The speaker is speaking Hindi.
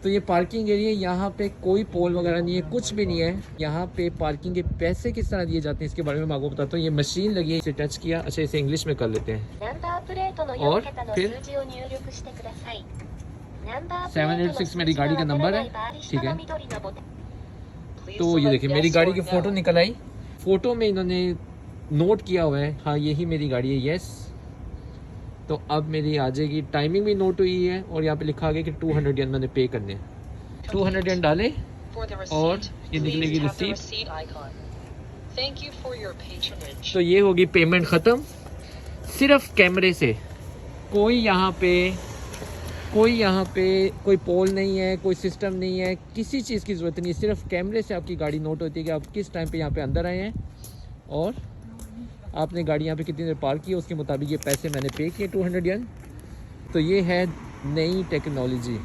तो ये पार्किंग एरिया, यहाँ पे कोई पोल वगैरह नहीं है, कुछ भी नहीं है। यहाँ पे पार्किंग के पैसे किस तरह दिए जाते हैं इसके बारे में मैं आपको बताता हूँ। ये मशीन लगी है, इसे टच किया। अच्छा, इसे इंग्लिश में कर लेते हैं। और फिर 786 मेरी गाड़ी का नंबर है, ठीक है। तो ये देखिए मेरी गाड़ी की फ़ोटो निकल आई। फ़ोटो में इन्होंने नोट किया हुआ है, हाँ यही मेरी गाड़ी है, यस। तो अब मेरी आ जाएगी, टाइमिंग भी नोट हुई है और यहाँ पे लिखा गया कि 200 येन मैंने पे करने हैं। 200 येन डाले और ये निकलेगी रिसीट। तो ये होगी पेमेंट ख़त्म, सिर्फ कैमरे से। कोई यहाँ पे कोई पोल नहीं है, कोई सिस्टम नहीं है, किसी चीज़ की ज़रूरत नहीं है। सिर्फ कैमरे से आपकी गाड़ी नोट होती है कि आप किस टाइम पे यहाँ पे अंदर आए हैं और आपने गाड़ी यहाँ पे कितनी देर पार्क की है, उसके मुताबिक ये पैसे मैंने पे किए 200 येन। तो ये है नई टेक्नोलॉजी।